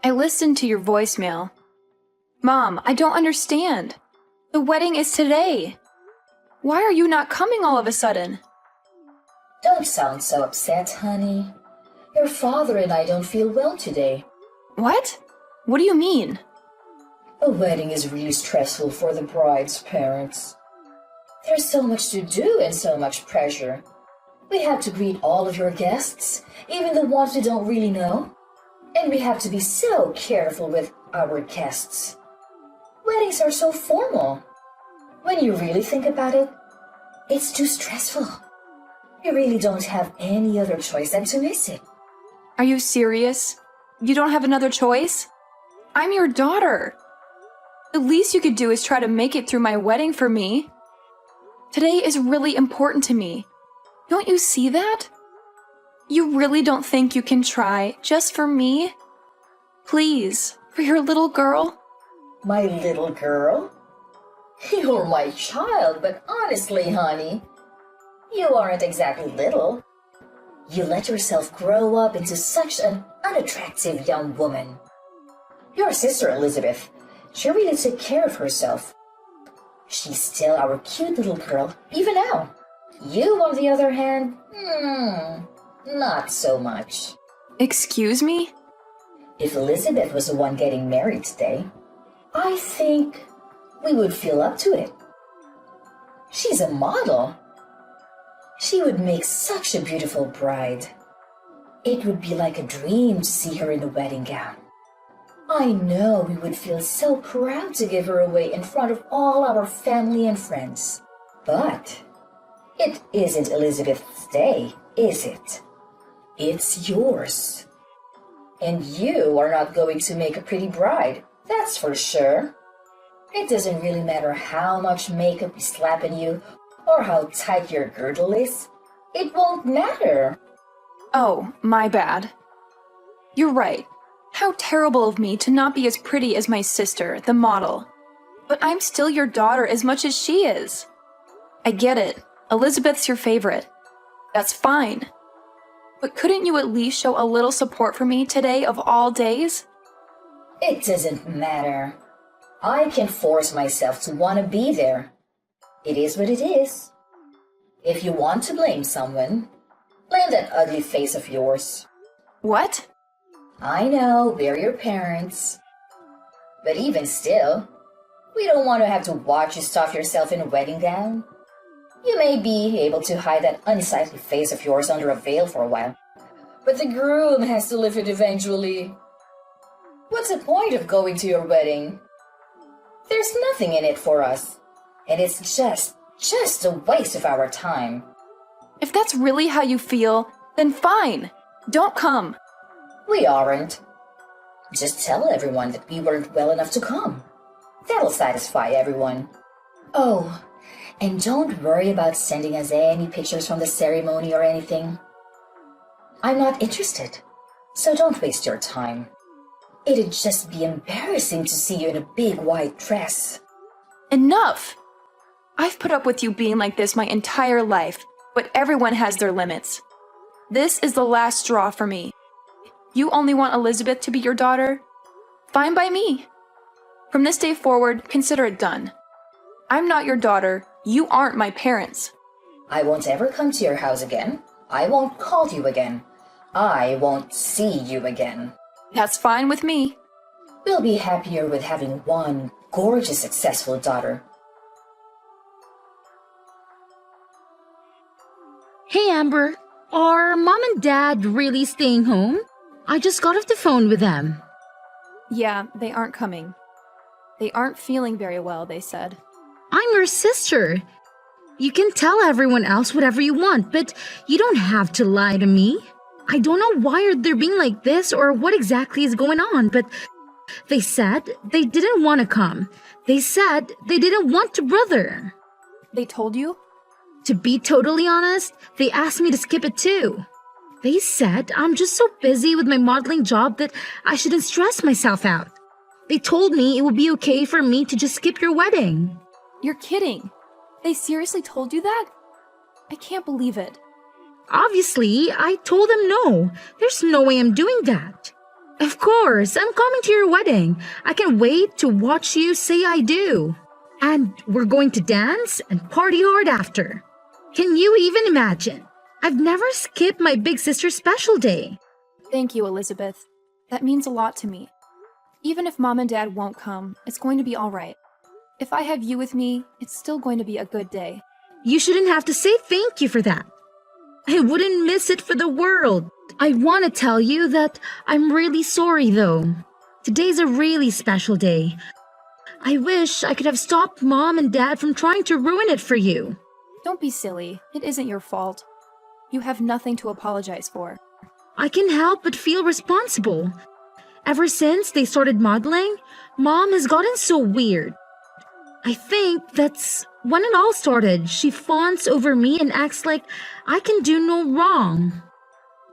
I listened to your voicemail. Mom, I don't understand. The wedding is today. Why are you not coming all of a sudden? Don't sound so upset, honey. Your father and I don't feel well today. What? What do you mean? A wedding is really stressful for the bride's parents. There's so much to do and so much pressure. We have to greet all of your guests, even the ones we don't really know. And we have to be so careful with our guests. Weddings are so formal. When you really think about it, it's too stressful. We really don't have any other choice than to miss it. Are you serious? You don't have another choice? I'm your daughter. The least you could do is try to make it through my wedding for me. Today is really important to me. Don't you see that? You really don't think you can try just for me? Please, for your little girl? My little girl? You're my child, but honestly, honey, you aren't exactly little. You let yourself grow up into such an unattractive young woman. Your sister Elizabeth, she really took care of herself. She's still our cute little girl, even now. You, on the other hand, not so much. Excuse me? If Elizabeth was the one getting married today, I think we would feel up to it. She's a model. She would make such a beautiful bride. It would be like a dream to see her in a wedding gown. I know we would feel so proud to give her away in front of all our family and friends. But it isn't Elizabeth's day, is it? It's yours. And you are not going to make a pretty bride, that's for sure. It doesn't really matter how much makeup we slap on you or how tight your girdle is. It won't matter. Oh, my bad. You're right. How terrible of me to not be as pretty as my sister, the model. But I'm still your daughter as much as she is. I get it. Elizabeth's your favorite. That's fine. But couldn't you at least show a little support for me today of all days? It doesn't matter. I can force myself to want to be there. It is what it is. If you want to blame someone, blame that ugly face of yours. What? I know, we're your parents. But even still, we don't want to have to watch you stuff yourself in a wedding gown. You may be able to hide that unsightly face of yours under a veil for a while, but the groom has to live it eventually. What's the point of going to your wedding? There's nothing in it for us, and it's just a waste of our time. If that's really how you feel, then fine. Don't come. We aren't. Just tell everyone that we weren't well enough to come. That'll satisfy everyone. Oh, and don't worry about sending us any pictures from the ceremony or anything. I'm not interested, so don't waste your time. It'd just be embarrassing to see you in a big white dress. Enough! I've put up with you being like this my entire life, but everyone has their limits. This is the last straw for me. You only want Elizabeth to be your daughter? Fine by me. From this day forward, consider it done. I'm not your daughter. You aren't my parents. I won't ever come to your house again. I won't call you again. I won't see you again. That's fine with me. We'll be happier with having one gorgeous, successful daughter. Hey, Amber. Are Mom and Dad really staying home? I just got off the phone with them. Yeah, they aren't coming. They aren't feeling very well, they said. I'm your sister. You can tell everyone else whatever you want, but you don't have to lie to me. I don't know why they're being like this or what exactly is going on, but they said they didn't want to come. They said they didn't want to, brother. They told you? To be totally honest, they asked me to skip it too. They said I'm just so busy with my modeling job that I shouldn't stress myself out. They told me it would be okay for me to just skip your wedding. You're kidding. They seriously told you that? I can't believe it. Obviously, I told them no. There's no way I'm doing that. Of course, I'm coming to your wedding. I can wait to watch you say I do. And we're going to dance and party hard after. Can you even imagine? I've never skipped my big sister's special day. Thank you, Elizabeth. That means a lot to me. Even if Mom and Dad won't come, it's going to be all right. If I have you with me, it's still going to be a good day. You shouldn't have to say thank you for that. I wouldn't miss it for the world. I want to tell you that I'm really sorry, though. Today's a really special day. I wish I could have stopped Mom and Dad from trying to ruin it for you. Don't be silly. It isn't your fault. You have nothing to apologize for. I can help but feel responsible. Ever since they started modeling, Mom has gotten so weird. I think that's when it all started. She fawns over me and acts like I can do no wrong.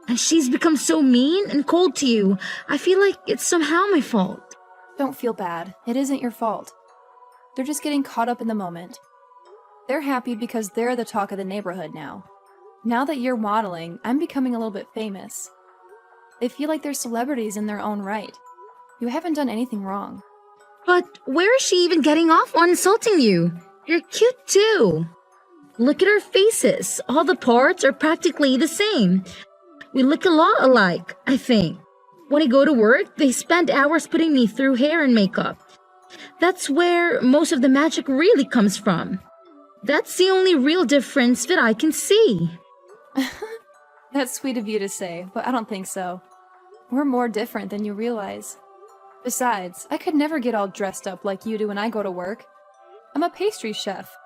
And she's become so mean and cold to you. I feel like it's somehow my fault. Don't feel bad. It isn't your fault. They're just getting caught up in the moment. They're happy because they're the talk of the neighborhood now. Now that you're modeling, I'm becoming a little bit famous. They feel like they're celebrities in their own right. You haven't done anything wrong. But where is she even getting off on insulting you? You're cute too. Look at our faces. All the parts are practically the same. We look a lot alike, I think. When I go to work, they spend hours putting me through hair and makeup. That's where most of the magic really comes from. That's the only real difference that I can see. That's sweet of you to say, but I don't think so. We're more different than you realize. Besides, I could never get all dressed up like you do when I go to work. I'm a pastry chef.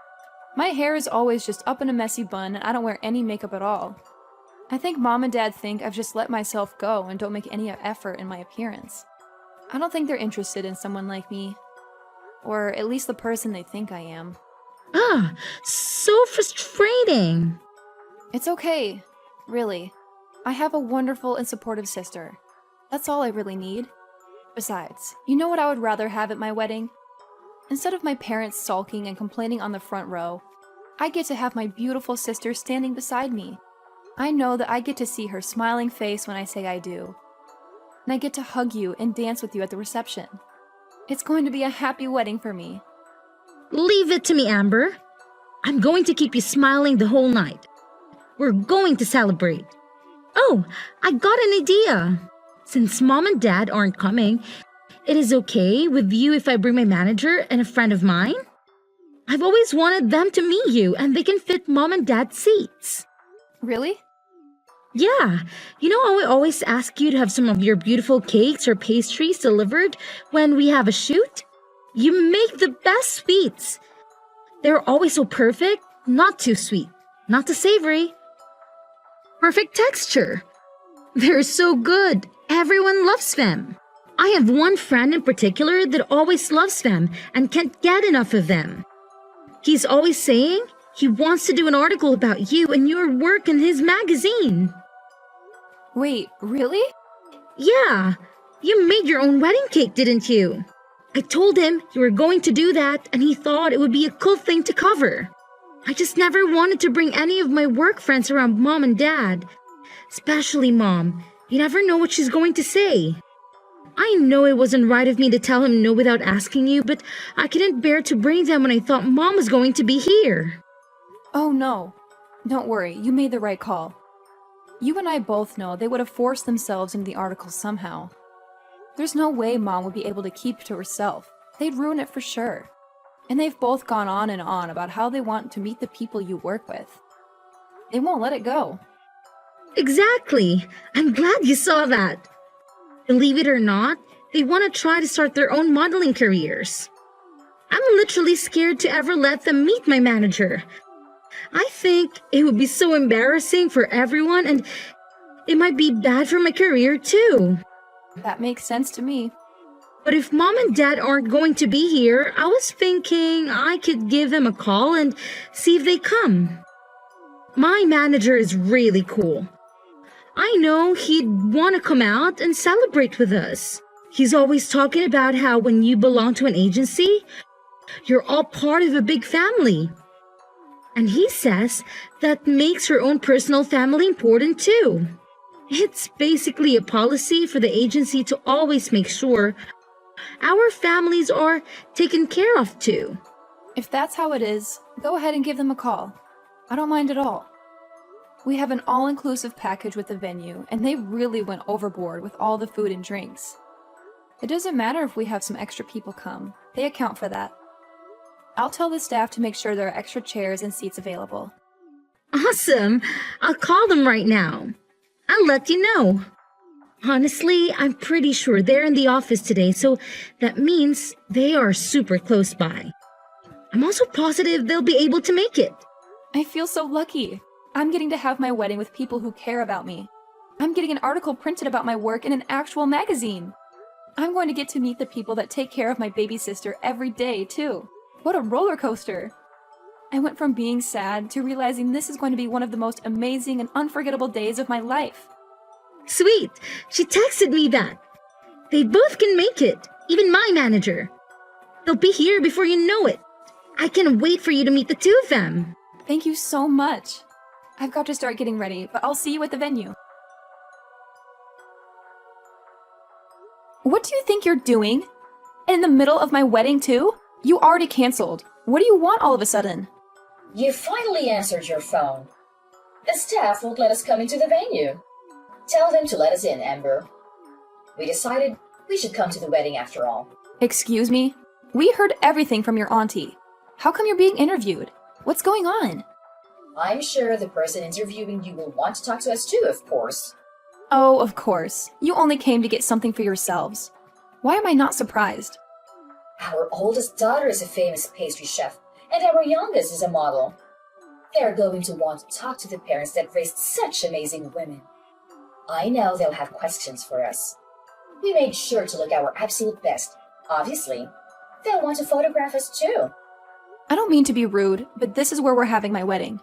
My hair is always just up in a messy bun and I don't wear any makeup at all. I think Mom and Dad think I've just let myself go and don't make any effort in my appearance. I don't think they're interested in someone like me. Or at least the person they think I am. Ah, so frustrating. It's okay. Really. I have a wonderful and supportive sister. That's all I really need. Besides, you know what I would rather have at my wedding? Instead of my parents sulking and complaining on the front row, I get to have my beautiful sister standing beside me. I know that I get to see her smiling face when I say I do. And I get to hug you and dance with you at the reception. It's going to be a happy wedding for me. Leave it to me, Amber. I'm going to keep you smiling the whole night. We're going to celebrate. Oh, I got an idea. Since Mom and Dad aren't coming, it is okay with you if I bring my manager and a friend of mine? I've always wanted them to meet you and they can fit Mom and Dad's seats. Really? Yeah, you know how I always ask you to have some of your beautiful cakes or pastries delivered when we have a shoot? You make the best sweets. They're always so perfect, not too sweet, not too savory. Perfect texture. They're so good. Everyone loves them. I have one friend in particular that always loves them and can't get enough of them. He's always saying he wants to do an article about you and your work in his magazine. Wait, really? Yeah, you made your own wedding cake, didn't you? I told him you were going to do that and he thought it would be a cool thing to cover. I just never wanted to bring any of my work friends around Mom and Dad. Especially Mom. You never know what she's going to say. I know it wasn't right of me to tell him no without asking you, but I couldn't bear to bring them when I thought Mom was going to be here. Oh no. Don't worry, you made the right call. You and I both know they would have forced themselves into the article somehow. There's no way Mom would be able to keep it to herself. They'd ruin it for sure. And they've both gone on and on about how they want to meet the people you work with. They won't let it go. Exactly. I'm glad you saw that. Believe it or not, they want to try to start their own modeling careers. I'm literally scared to ever let them meet my manager. I think it would be so embarrassing for everyone and it might be bad for my career too. That makes sense to me. But if Mom and Dad aren't going to be here, I was thinking I could give them a call and see if they come. My manager is really cool. I know he'd want to come out and celebrate with us. He's always talking about how when you belong to an agency, you're all part of a big family. And he says that makes her own personal family important too. It's basically a policy for the agency to always make sure our families are taken care of too. If that's how it is, go ahead and give them a call. I don't mind at all. We have an all-inclusive package with the venue, and they really went overboard with all the food and drinks. It doesn't matter if we have some extra people come. They account for that. I'll tell the staff to make sure there are extra chairs and seats available. Awesome! I'll call them right now. I'll let you know. Honestly, I'm pretty sure they're in the office today, so that means they are super close by. I'm also positive they'll be able to make it. I feel so lucky. I'm getting to have my wedding with people who care about me. I'm getting an article printed about my work in an actual magazine. I'm going to get to meet the people that take care of my baby sister every day, too. What a roller coaster. I went from being sad to realizing this is going to be one of the most amazing and unforgettable days of my life. Sweet! She texted me that. They both can make it, even my manager. They'll be here before you know it. I can't wait for you to meet the two of them. Thank you so much. I've got to start getting ready, but I'll see you at the venue. What do you think you're doing? In the middle of my wedding, too? You already canceled. What do you want all of a sudden? You finally answered your phone. The staff won't let us come into the venue. Tell them to let us in, Amber. We decided we should come to the wedding after all. Excuse me? We heard everything from your auntie. How come you're being interviewed? What's going on? I'm sure the person interviewing you will want to talk to us too, of course. Oh, of course. You only came to get something for yourselves. Why am I not surprised? Our oldest daughter is a famous pastry chef, and our youngest is a model. They're going to want to talk to the parents that raised such amazing women. I know they'll have questions for us. We made sure to look our absolute best. Obviously, they'll want to photograph us too. I don't mean to be rude, but this is where we're having my wedding.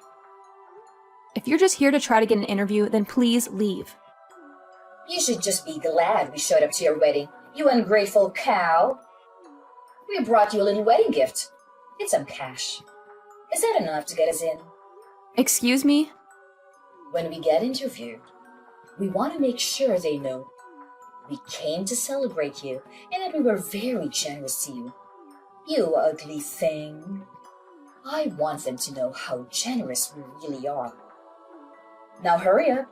If you're just here to try to get an interview, then please leave. You should just be glad we showed up to your wedding, you ungrateful cow. We brought you a little wedding gift. It's some cash. Is that enough to get us in? Excuse me? When we get interviewed, we want to make sure they know we came to celebrate you and that we were very generous to you. You ugly thing. I want them to know how generous we really are. Now hurry up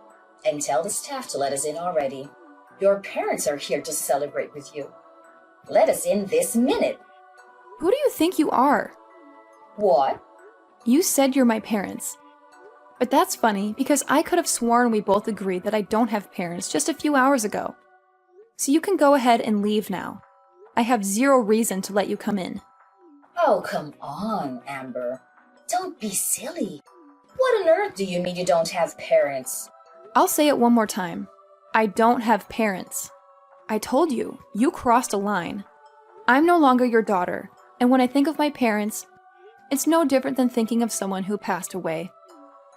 and tell the staff to let us in already. Your parents are here to celebrate with you. Let us in this minute. Who do you think you are? What? You said you're my parents. But that's funny because I could have sworn we both agreed that I don't have parents just a few hours ago. So you can go ahead and leave now. I have zero reason to let you come in. Oh, come on, Amber. Don't be silly. What on earth do you mean you don't have parents? I'll say it one more time. I don't have parents. I told you, you crossed a line. I'm no longer your daughter, and when I think of my parents, it's no different than thinking of someone who passed away.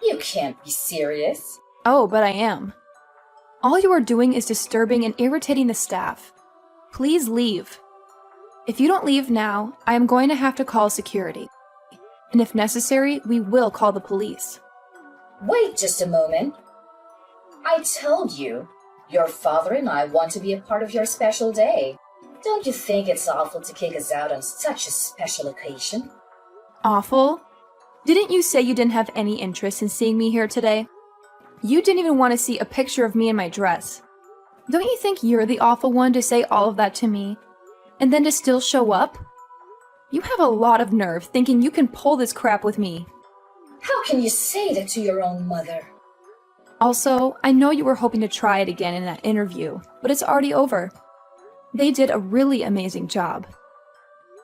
You can't be serious. Oh, but I am. All you are doing is disturbing and irritating the staff. Please leave. If you don't leave now, I am going to have to call security. And if necessary, we will call the police. Wait just a moment. I told you, your father and I want to be a part of your special day. Don't you think it's awful to kick us out on such a special occasion? Awful? Didn't you say you didn't have any interest in seeing me here today? You didn't even want to see a picture of me in my dress. Don't you think you're the awful one to say all of that to me? And then to still show up? You have a lot of nerve thinking you can pull this crap with me. How can you say that to your own mother? Also, I know you were hoping to try it again in that interview, but it's already over. They did a really amazing job.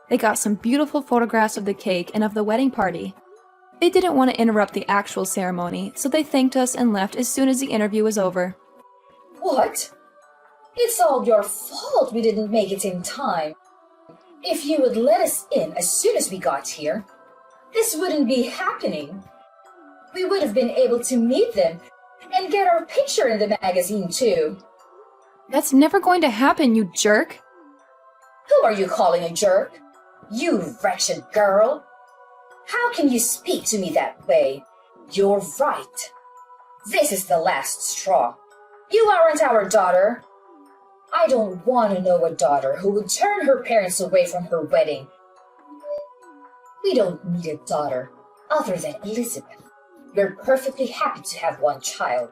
They got some beautiful photographs of the cake and of the wedding party. They didn't want to interrupt the actual ceremony, so they thanked us and left as soon as the interview was over. What? It's all your fault we didn't make it in time. If you would let us in as soon as we got here, this wouldn't be happening. We would have been able to meet them and get our picture in the magazine too. That's never going to happen, you jerk! Who are you calling a jerk? You wretched girl! How can you speak to me that way? You're right. This is the last straw. You aren't our daughter. I don't want to know a daughter who would turn her parents away from her wedding. We don't need a daughter other than Elizabeth. We're perfectly happy to have one child.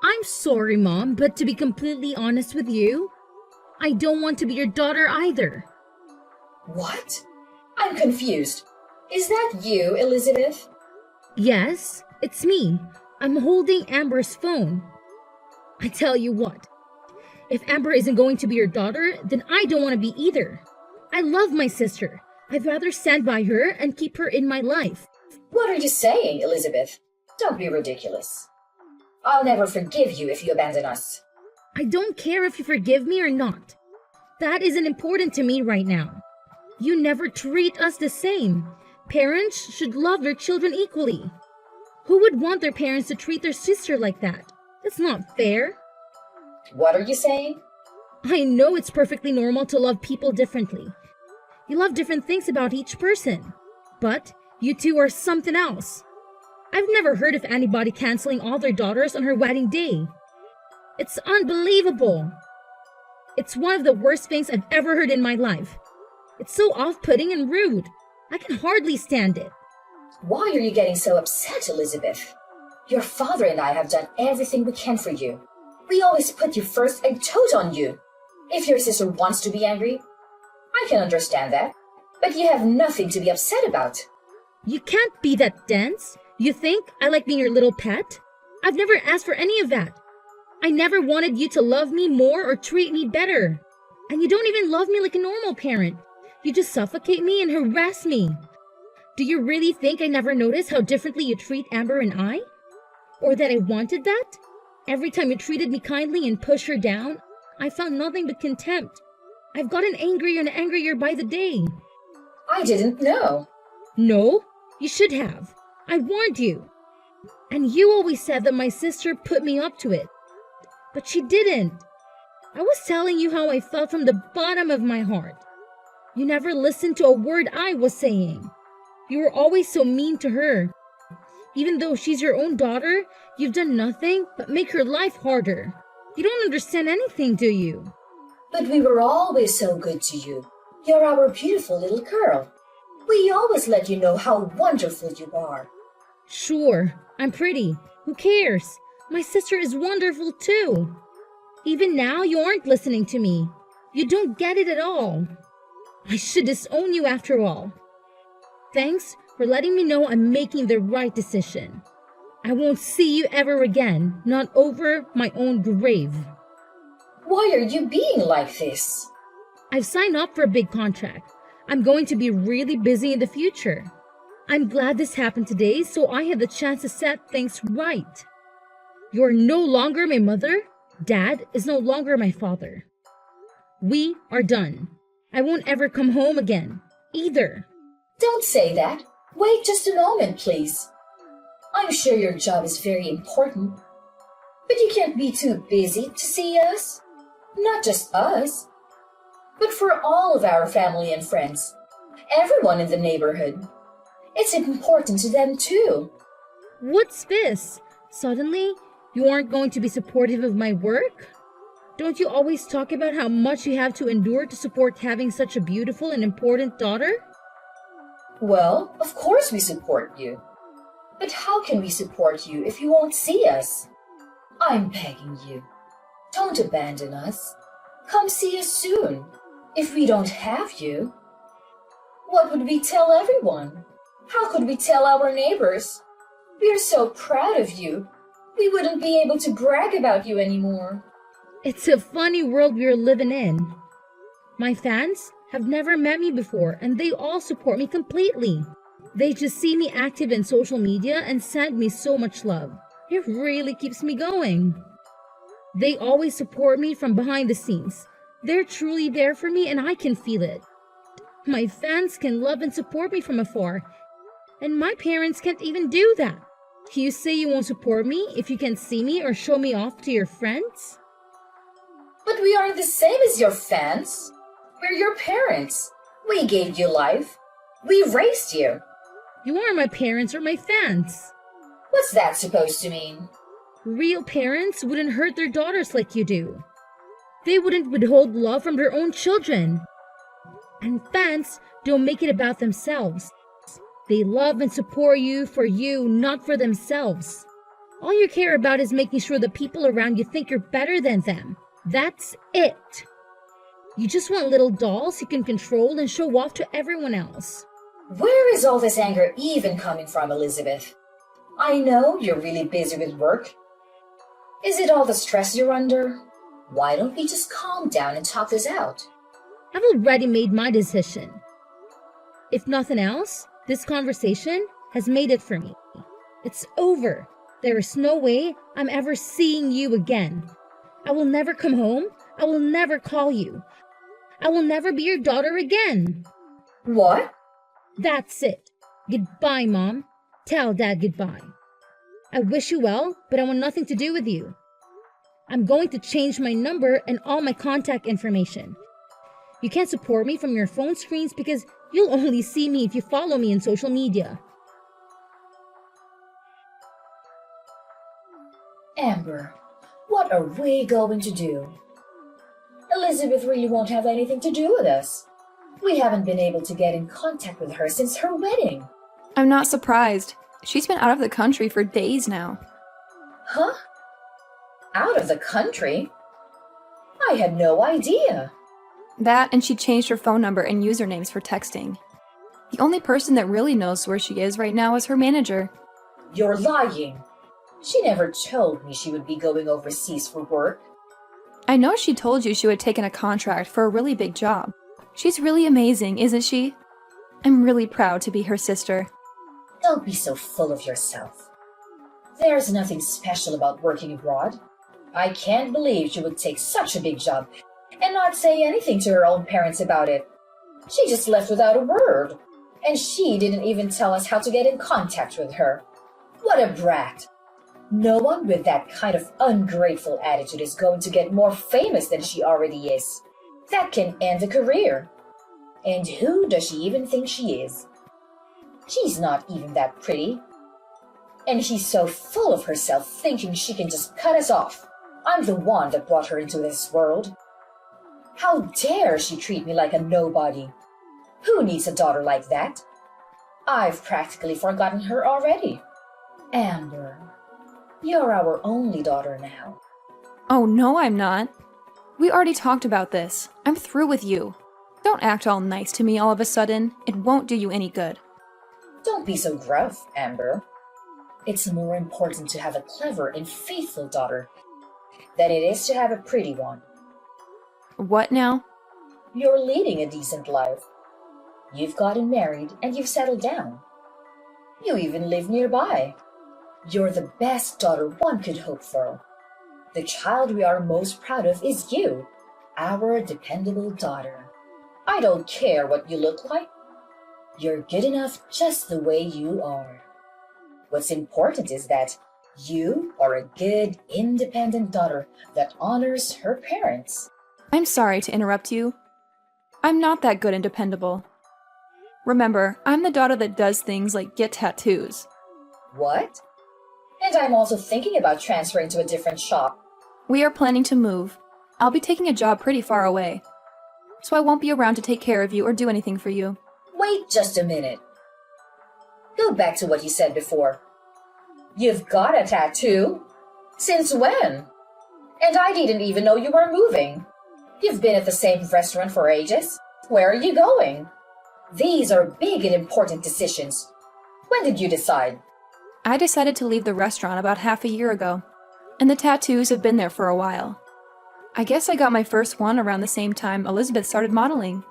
I'm sorry, Mom, but to be completely honest with you, I don't want to be your daughter either. What? I'm confused. Is that you, Elizabeth? Yes, it's me. I'm holding Amber's phone. I tell you what, if Amber isn't going to be your daughter, then I don't want to be either. I love my sister. I'd rather stand by her and keep her in my life. What are you saying, Elizabeth? Don't be ridiculous. I'll never forgive you if you abandon us. I don't care if you forgive me or not. That isn't important to me right now. You never treat us the same. Parents should love their children equally. Who would want their parents to treat their sister like that? That's not fair. What are you saying? I know it's perfectly normal to love people differently. You love different things about each person. But you two are something else. I've never heard of anybody canceling all their daughters on her wedding day. It's unbelievable. It's one of the worst things I've ever heard in my life. It's so off-putting and rude. I can hardly stand it. Why are you getting so upset, Elizabeth? Your father and I have done everything we can for you. We always put you first and told on you. If your sister wants to be angry, I can understand that. But you have nothing to be upset about. You can't be that dense. You think I like being your little pet? I've never asked for any of that. I never wanted you to love me more or treat me better. And you don't even love me like a normal parent. You just suffocate me and harass me. Do you really think I never noticed how differently you treat Amber and I? Or that I wanted that? Every time you treated me kindly and pushed her down, I found nothing but contempt. I've gotten angrier and angrier by the day. I didn't know. No, you should have. I warned you. And you always said that my sister put me up to it. But she didn't. I was telling you how I felt from the bottom of my heart. You never listened to a word I was saying. You were always so mean to her. Even though she's your own daughter, you've done nothing but make her life harder. You don't understand anything, do you? But we were always so good to you. You're our beautiful little girl. We always let you know how wonderful you are. Sure, I'm pretty. Who cares? My sister is wonderful too. Even now, you aren't listening to me. You don't get it at all. I should disown you after all. Thanks for letting me know I'm making the right decision. I won't see you ever again, not over my own grave. Why are you being like this? I've signed up for a big contract. I'm going to be really busy in the future. I'm glad this happened today so I have the chance to set things right. You're no longer my mother. Dad is no longer my father. We are done. I won't ever come home again, either. Don't say that. Wait just a moment, please. I'm sure your job is very important. But you can't be too busy to see us. Not just us, but for all of our family and friends. Everyone in the neighborhood. It's important to them too. What's this? Suddenly, you aren't going to be supportive of my work? Don't you always talk about how much you have to endure to support having such a beautiful and important daughter? Well, of course we support you. But how can we support you if you won't see us? I'm begging you. Don't abandon us. Come see us soon. If we don't have you, what would we tell everyone? How could we tell our neighbors? We are so proud of you. We wouldn't be able to brag about you anymore. It's a funny world we're living in. My fans have never met me before and they all support me completely. They just see me active in social media and send me so much love. It really keeps me going. They always support me from behind the scenes. They're truly there for me and I can feel it. My fans can love and support me from afar, and my parents can't even do that. You say you won't support me if you can't see me or show me off to your friends? But we aren't the same as your fans. We're your parents. We gave you life. We raised you. You aren't my parents or my fans. What's that supposed to mean? Real parents wouldn't hurt their daughters like you do. They wouldn't withhold love from their own children. And fans don't make it about themselves. They love and support you for you, not for themselves. All you care about is making sure the people around you think you're better than them. That's it. You just want little dolls you can control and show off to everyone else. Where is all this anger even coming from, Elizabeth? I know you're really busy with work. Is it all the stress you're under? Why don't we just calm down and talk this out? I've already made my decision. If nothing else, this conversation has made it for me. It's over. There is no way I'm ever seeing you again. I will never come home. I will never call you. I will never be your daughter again. What? That's it. Goodbye, Mom. Tell Dad goodbye. I wish you well, but I want nothing to do with you. I'm going to change my number and all my contact information. You can't support me from your phone screens because you'll only see me if you follow me on social media. Amber, what are we going to do? Elizabeth really won't have anything to do with us. We haven't been able to get in contact with her since her wedding. I'm not surprised. She's been out of the country for days now. Huh? Out of the country? I had no idea. That, and she changed her phone number and usernames for texting. The only person that really knows where she is right now is her manager. You're lying. She never told me she would be going overseas for work. I know she told you she would taken a contract for a really big job. She's really amazing, isn't she? I'm really proud to be her sister. Don't be so full of yourself. There's nothing special about working abroad. I can't believe she would take such a big job and not say anything to her own parents about it. She just left without a word. And she didn't even tell us how to get in contact with her. What a brat. No one with that kind of ungrateful attitude is going to get more famous than she already is. That can end a career. And who does she even think she is? She's not even that pretty. And she's so full of herself thinking she can just cut us off. I'm the one that brought her into this world. How dare she treat me like a nobody? Who needs a daughter like that? I've practically forgotten her already. Amber, you're our only daughter now. Oh, no, I'm not. We already talked about this. I'm through with you. Don't act all nice to me all of a sudden. It won't do you any good. Don't be so gruff, Amber. It's more important to have a clever and faithful daughter than it is to have a pretty one. What now? You're leading a decent life. You've gotten married and you've settled down. You even live nearby. You're the best daughter one could hope for. The child we are most proud of is you, our dependable daughter. I don't care what you look like. You're good enough just the way you are. What's important is that you are a good, independent daughter that honors her parents. I'm sorry to interrupt you. I'm not that good and dependable. Remember, I'm the daughter that does things like get tattoos. What? And I'm also thinking about transferring to a different shop. We are planning to move. I'll be taking a job pretty far away. So I won't be around to take care of you or do anything for you. Wait just a minute. Go back to what you said before. You've got a tattoo? Since when? And I didn't even know you were moving. You've been at the same restaurant for ages. Where are you going? These are big and important decisions. When did you decide? I decided to leave the restaurant about half a year ago, and the tattoos have been there for a while. I guess I got my first one around the same time Elizabeth started modeling.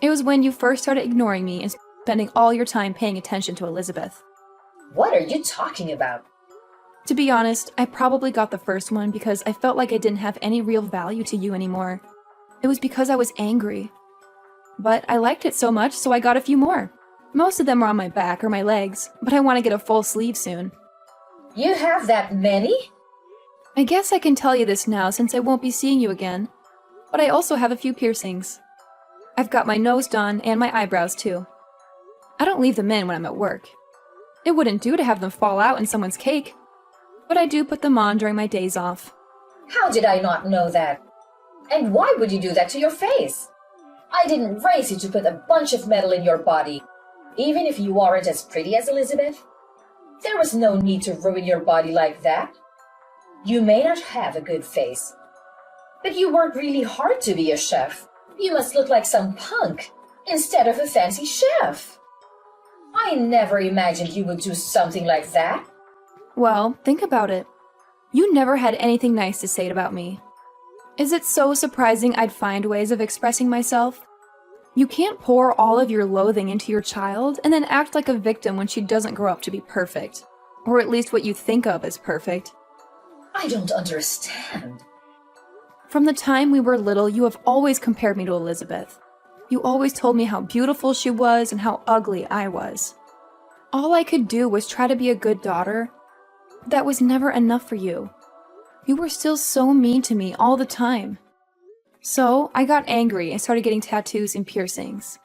It was when you first started ignoring me and spending all your time paying attention to Elizabeth. What are you talking about? To be honest, I probably got the first one because I felt like I didn't have any real value to you anymore. It was because I was angry. But I liked it so much, so I got a few more. Most of them are on my back or my legs, but I want to get a full sleeve soon. You have that many? I guess I can tell you this now since I won't be seeing you again. But I also have a few piercings. I've got my nose done and my eyebrows too. I don't leave them in when I'm at work. It wouldn't do to have them fall out in someone's cake. but I do put them on during my days off. How did I not know that? And why would you do that to your face? I didn't raise you to put a bunch of metal in your body, even if you aren't as pretty as Elizabeth. There was no need to ruin your body like that. You may not have a good face, but you worked really hard to be a chef. You must look like some punk instead of a fancy chef. I never imagined you would do something like that. Well, think about it. You never had anything nice to say about me. Is it so surprising I'd find ways of expressing myself? You can't pour all of your loathing into your child and then act like a victim when she doesn't grow up to be perfect. Or at least what you think of as perfect. I don't understand. From the time we were little, you have always compared me to Elizabeth. You always told me how beautiful she was and how ugly I was. All I could do was try to be a good daughter. That was never enough for you. You were still so mean to me all the time. So I got angry and started getting tattoos and piercings.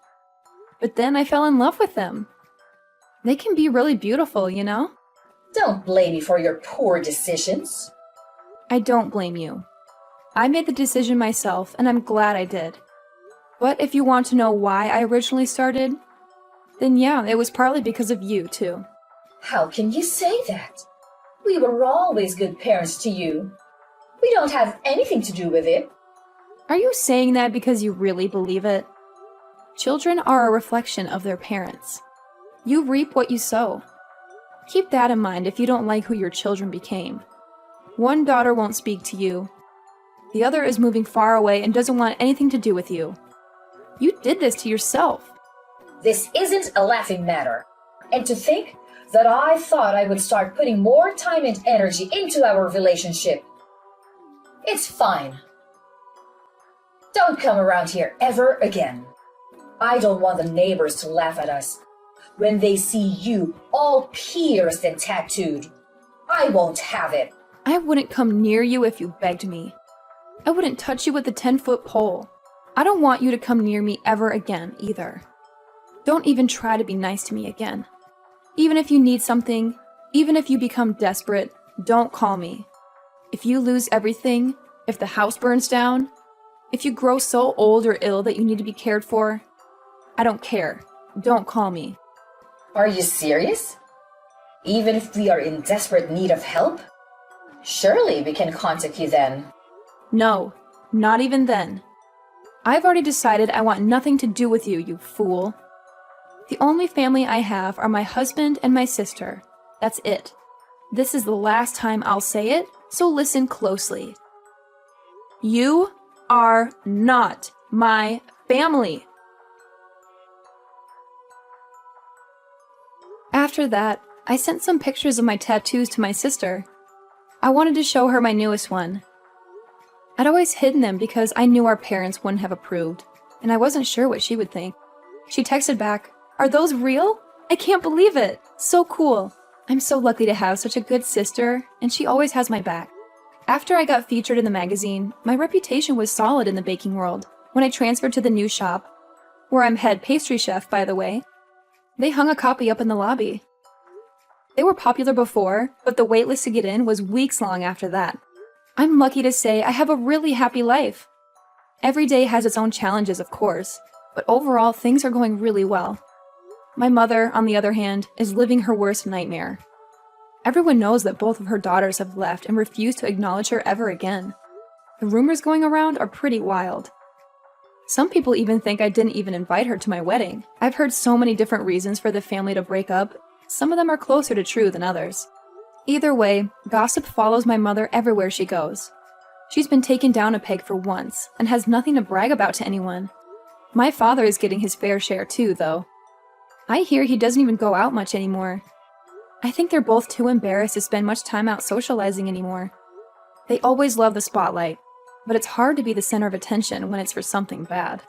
But then I fell in love with them. They can be really beautiful, you know? Don't blame me for your poor decisions. I don't blame you. I made the decision myself, and I'm glad I did. But if you want to know why I originally started, then yeah, it was partly because of you, too. How can you say that? We were always good parents to you. We don't have anything to do with it. Are you saying that because you really believe it? Children are a reflection of their parents. You reap what you sow. Keep that in mind if you don't like who your children became. One daughter won't speak to you. The other is moving far away and doesn't want anything to do with you. You did this to yourself. This isn't a laughing matter. And to think that I thought I would start putting more time and energy into our relationship. It's fine. Don't come around here ever again. I don't want the neighbors to laugh at us when they see you all pierced and tattooed. I won't have it. I wouldn't come near you if you begged me. I wouldn't touch you with a 10-foot pole. I don't want you to come near me ever again, either. Don't even try to be nice to me again. Even if you need something, even if you become desperate, don't call me. If you lose everything, if the house burns down, if you grow so old or ill that you need to be cared for, I don't care. Don't call me. Are you serious? Even if we are in desperate need of help? Surely we can contact you then. No, not even then. I've already decided I want nothing to do with you, you fool. The only family I have are my husband and my sister. That's it. This is the last time I'll say it, so listen closely. You are not my family. After that, I sent some pictures of my tattoos to my sister. I wanted to show her my newest one. I'd always hidden them because I knew our parents wouldn't have approved, and I wasn't sure what she would think. She texted back, "Are those real? I can't believe it. So cool. I'm so lucky to have such a good sister, and she always has my back." After I got featured in the magazine, my reputation was solid in the baking world. When I transferred to the new shop, where I'm head pastry chef, by the way, they hung a copy up in the lobby. They were popular before, but the waitlist to get in was weeks long after that. I'm lucky to say I have a really happy life. Every day has its own challenges, of course, but overall things are going really well. My mother, on the other hand, is living her worst nightmare. Everyone knows that both of her daughters have left and refuse to acknowledge her ever again. The rumors going around are pretty wild. Some people even think I didn't even invite her to my wedding. I've heard so many different reasons for the family to break up. Some of them are closer to true than others. Either way, gossip follows my mother everywhere she goes. She's been taken down a peg for once and has nothing to brag about to anyone. My father is getting his fair share too, though. I hear he doesn't even go out much anymore. I think they're both too embarrassed to spend much time out socializing anymore. They always love the spotlight, but it's hard to be the center of attention when it's for something bad.